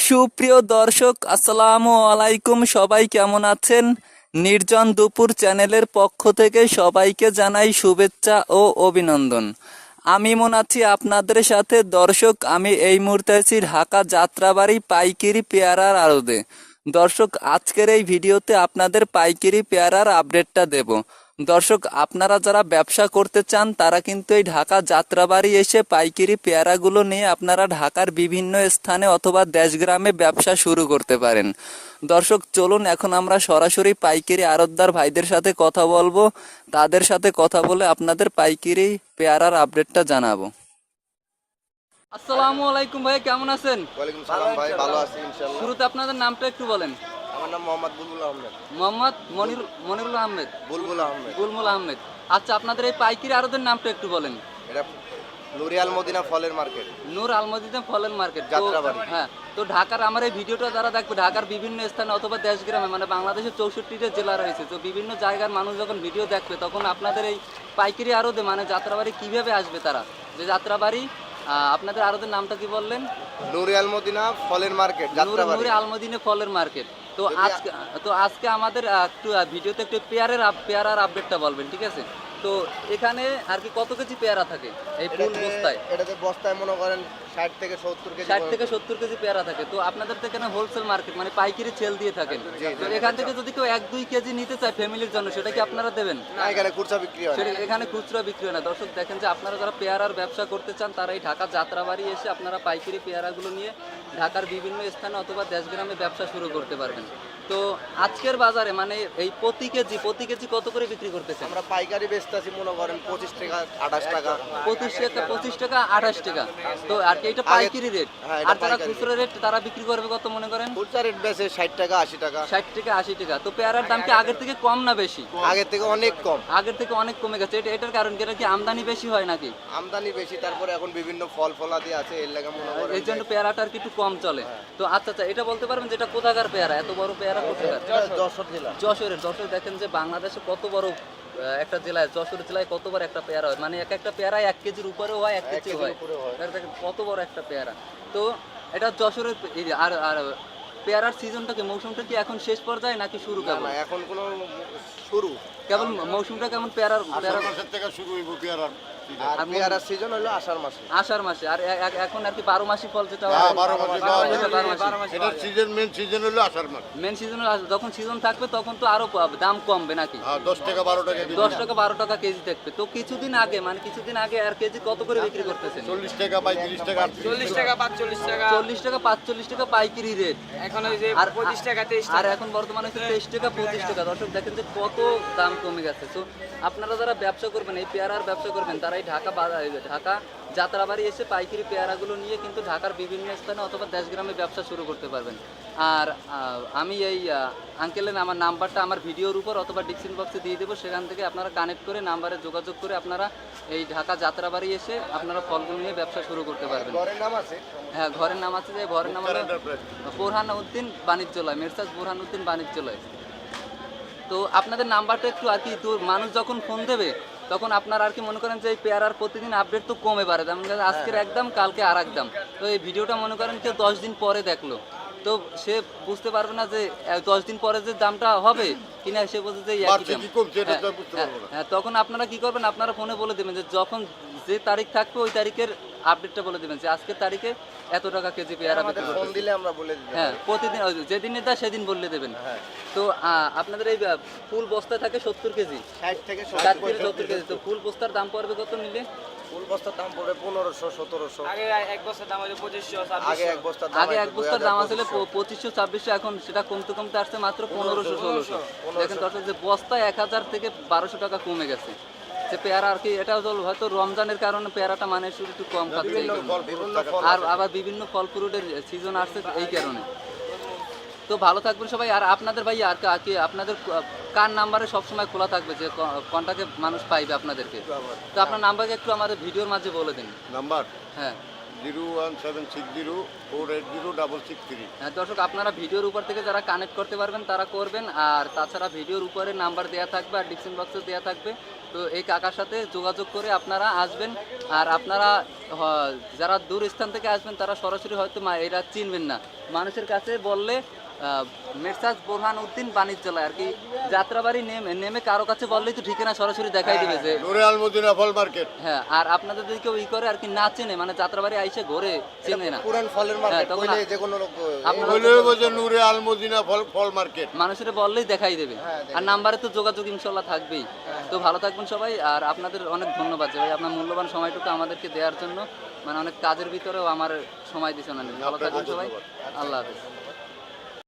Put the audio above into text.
সুপ্রিয় দর্শক, আসসালামু আলাইকুম। সবাই কেমন আছেন? নির্জন দুপুর চ্যানেলের পক্ষ থেকে সবাইকে জানাই শুভেচ্ছা ও অভিনন্দন। আমি মনে আছি আপনাদের সাথে। দর্শক, আমি এই মুহূর্তে আছি ঢাকা যাত্রাবাড়ি পাইকারি পেয়ারার আড়তে। দর্শক, আজকের এই ভিডিওতে আপনাদের পাইকারি পেয়ারার আপডেটটা দেব। দর্শক, আপনারা যারা ব্যবসা করতে চান তারা কিন্তু এই ঢাকা যাত্রাবাড়ি এসে পাইকারি পেয়ারাগুলো নিয়ে আপনারা ঢাকার বিভিন্ন স্থানে অথবা দেশগ্রামে ব্যবসা শুরু করতে পারেন। দর্শক, চলুন এখন আমরা সরাসরি পাইকারি আড়তদার ভাইদের সাথে কথা বলবো। তাদের সাথে কথা বলে আপনাদের পাইকারি পেয়ারার আপডেটটা জানাবো। আসসালামু আলাইকুম ভাই, কেমন আছেন? ওয়ালাইকুম সালাম ভাই, ভালো আছি ইনশাআল্লাহ। শুরুতে আপনাদের নামটা একটু বলেন। আমার নাম মোহাম্মদ বুলবুল আহমেদ। মোহাম্মদ মনিরুল আহমেদ। বুলবুল আহমেদ। বুলবুল আহমেদ। আচ্ছা, আপনাদের এই পাইকারি আড়তের নামটা একটু বলেন। এটা নুরিয়াল মদিনা ফলের মার্কেট, নূর আলমদিনা ফলের মার্কেট, যাত্রাবাড়ি। হ্যাঁ। তো ঢাকার আমার এই ভিডিওটা যারা দেখবে, ঢাকার বিভিন্ন স্থানে অথবা দেশগ্রামে, মানে বাংলাদেশের 64টা জেলা রয়েছে, তো বিভিন্ন জায়গার মানুষ যখন ভিডিও দেখবে তখন আপনাদের এই পাইকারি আড়তে মানে যাত্রাবাড়ি কিভাবে আসবে তারা? যে যাত্রাবাড়ি, আপনাদের আড়তের নামটা কি বললেন? নুরিয়াল মদিনা ফলের মার্কেট, যাত্রাবাড়ি। নূর আলমদিনা ফলের মার্কেট। তো আজকে আমাদের একটু ভিডিওতে একটু পেয়ারার আপডেটটা বলবেন, ঠিক আছে? তো এখানে আর কি কত কেজি পেয়ারা থাকে এই ফুল বস্তায়? এটাতে বস্তায় মনে করেন 60 থেকে 70 কেজি। 60 থেকে 70 কেজি পেয়ারা থাকে। তো আপনাদের তো এখানে হোলসেল মার্কেট, মানে পাইকারি সেল দিয়ে থাকেন। তো এখান থেকে যদি কেউ 1-2 কেজি নিতে চায় ফ্যামিলির জন্য, সেটা কি আপনারা দেবেন? না, এখানে খুচরা বিক্রি হয় না। সেটা এখানে খুচরা বিক্রি হয় না। দর্শক, দেখেন যে আপনারা যারা পেয়ারার ব্যবসা করতে চান তারা এই ঢাকা যাত্রাবাড়ি এসে আপনারা পাইকারি পেয়ারাগুলো নিয়ে ঢাকার বিভিন্ন স্থানে অথবা দেশগ্রামে ব্যবসা শুরু করতে পারবেন। তো আজকের বাজারে মানে এই প্রতি কেজি কত করে বিক্রি করতেছেন? আমরা পাইকারি বেচতেছি মনে করেন 25 টাকা 28 টাকা। 25 টাকা 28 টাকা। তো আর কি এটা পাইকারি রেট। হ্যাঁ, এটা আর যারা পাইকারি খুচরা রেট তারা বিক্রি করবে কত মনে করেন? খুচরা রেট বেচে 60 টাকা 80 টাকা। 60 থেকে 80 টাকা। তো পেয়ারার দাম কি আগের থেকে কম না বেশি? আগের থেকে অনেক কম। আগের থেকে অনেক কমে গেছে। এটার কারণ কি? এটা কি আমদানি বেশি হয় নাকি? আমদানি বেশি, তারপরে এখন বিভিন্ন ফল ফলাদি আছে, এর লাগা মনে করেন এই জন্য পেয়ারাটা আর কি একটু কম চলে। তো আচ্ছা, এটা বলতে পারবেন যে এটা কোথাকার পেয়ারা? এত বড় পেয়ারা কোথাকার? যশোর জেলা। যশোরের। যশোর, দেখেন যে বাংলাদেশে কত বড় একটা জেলায়, যশোর জেলায় কত বড় একটা পেয়ারা হয়, মানে একটা পেয়ারায় 1 কেজির উপরেও হয়, 1 কেজি হয়। দেখেন কত বড় একটা পেয়ারা। তো এটা যশোরের আর পেয়ারার সিজনটা কি, মৌসুমটা কি এখন শেষ পর্যায়ে নাকি শুরু? না, কেবল না, এখন কোনো শুরু। কেবল মৌসুমটা কেমন পেয়ারার? মাসের থেকে শুরু হইব পেয়ারার আর পেয়ারার সিজন হলো আষাঢ় মাসে। আষাঢ় মাসে। আর এখন আর কি 12 মাসি ফল যেটা হয়, 12 মাসে পাওয়া যায়। 12 মাসি। এটার সিজন, মেন সিজন হলো আষাঢ় মাস। মেন সিজনে যখন সিজন থাকবে তখন তো আরো দাম কমবে নাকি? 10 টাকা 12 টাকা কেজি। 10 টাকা 12 টাকা কেজি থাকবে। তো কিছুদিন আগে আর কেজি কত করে বিক্রি করতেছেন? 40 টাকা 35 টাকা 40 টাকা 45 টাকা 40 টাকা 45 টাকা পাইকারি রেট। এখন ওই যে আর 25 টাকা 23 আর টাকা। এখন বর্তমানে হচ্ছে 23 টাকা 25 টাকা। দর্শক, দেখেন যে কত দাম কমে গেছে। তো আপনারা যারা ব্যবসা করবেন, এই পেয়ারার ব্যবসা করবেন, তারা এই ঢাকা যাত্রাবাড়ি এসে পাইকারি পেয়ারাগুলো নিয়ে কিন্তু ঢাকার বিভিন্ন স্থানে অথবা দেশগ্রামে ব্যবসা শুরু করতে পারবেন। আর আমি এই আঙ্কেলের আমার নাম্বারটা আমার ভিডিওর উপর অথবা ডিসক্রিপশন বক্সে দিয়ে দেবো, সেখান থেকে আপনারা কানেক্ট করে নাম্বারে যোগাযোগ করে আপনারা এই ঢাকা যাত্রাবাড়ি এসে আপনারা ফলগুলো নিয়ে ব্যবসা শুরু করতে পারবেন। ঘরের নাম আছে। হ্যাঁ, ঘরের নাম আছে। যে ঘরের নাম হলো বোরহান উদ্দিন বাণিজ্যালয়, মেরসাজ বোরহান উদ্দিন বাণিজ্যালয়। তো আপনাদের নাম্বারটা একটু আর কি দূর, মানুষ যখন ফোন দেবে তখন আপনার আর কি মনে করেন যে এই পেয়ারার প্রতিদিন আপডেট তো কমে পারে, যেমন আজকের একদম কালকে আর একদম। তো এই ভিডিওটা মনে করেন কেউ 10 দিন পরে দেখলো, তো সে বুঝতে পারবে না যে 10 দিন পরে যে দামটা হবে কিনা, সে বলছে যে বাড়ছে কি কমছে এটা তো বুঝতে পারবো না। হ্যাঁ, তখন আপনারা কি করবেন, আপনারা ফোনে বলে দেবেন যে যখন যে তারিখ থাকবে ওই তারিখের আপডেটটা বলে দেবেন যে আজকের তারিখে এত টাকা কেজি পেয়ারা বিক্রি আমাদের ফোন করতেছে। দিলে আমরা বলে দিই। হ্যাঁ, প্রতিদিন যেদিনে দেয় সেদিন বললে দেবেন। হ্যাঁ। তো আপনাদের এই ফুল বস্তায় থাকে 70 কেজি, 60 থেকে 60 থেকে 70। 70 কেজি। তো ফুল বস্তার দাম পড়বে কত নিলে? ফুল বস্তার দাম পড়বে 1500 1700। আগে এক বছর দাম হলো 2500 আগে 2600। এক বস্তার দাম আগে এক হয়তো বস্তার দাম আসলে 2500। 2500 2600, এখন সেটা কমতে কমতে আসছে মাত্র 1500 1600। দেখেন দর্শক, যে বস্তায় 1000 থেকে 1200 টাকা কমে গেছে। যে পেয়ারা আর কি, এটা হয়তো রমজানের কারণে পেয়ারাটা মানে শুধু একটু কম খাচ্ছে এই বিভিন্ন কারণে। ফল, বিভিন্ন ফল আর আছে। আবার বিভিন্ন ফল ফ্রুটের সিজন আসছে এই কারণে। তো ভালো থাকবেন সবাই। আর আপনাদের ভাই আর কি আপনাদের কার নাম্বারে সবসময় খোলা থাকবে, যে কন্টাক্টে মানুষ পাইবে আপনাদেরকে? তো আপনার নাম্বারকে একটু আমাদের ভিডিওর মাঝে বলে দিন। নাম্বার হ্যাঁ, 01760480663। দর্শক আপনারা ভিডিওর উপর থেকে যারা কানেক্ট করতে পারবেন তারা করবেন, আর তাছাড়া ভিডিওর উপরে নাম্বার দেওয়া থাকবে আর ডিসক্রিপশন বক্সে দেওয়া থাকবে। তো এই কাকার সাথে যোগাযোগ করে আপনারা আসবেন। আর আপনারা যারা দূর স্থান থেকে আসবেন তারা সরাসরি হয়তো এরা চিনবেন না, মানুষের কাছে বললে মেসাজ বোরহান উদ্দিন বাণিজ্যালয় আর কি যাত্রাবাড়ি নেমে কারো কাছে বললেই তো ঠিকানা সরাসরি দেখাই দিবে যে নূরে আল মদিনা ফল মার্কেট। হ্যাঁ। আর আপনাদের যদি কেউ করে আর কি না চেনে, মানে যাত্রাবাড়ি আইসে ঘরে চেনে না, পুরান ফলের মার্কেট তখন কইলে যে কোনো লোক আপনারা বললেও বলছে নূরে আল মদিনা ফল মার্কেট। মানুষের বললেই দেখাই দেবে। আর নাম্বারে তো যোগাযোগ ইনশাল্লাহ থাকবেই। তো ভালো থাকবেন সবাই, আর আপনাদের অনেক ধন্যবাদ যে ভাই আপনার মূল্যবান সময়টুকু আমাদেরকে দেওয়ার জন্য, মানে অনেক কাজের ভিতরেও আমার সময় দিচ্ছেন। ভালো থাকবেন সবাই, আল্লাহ হাফেজ।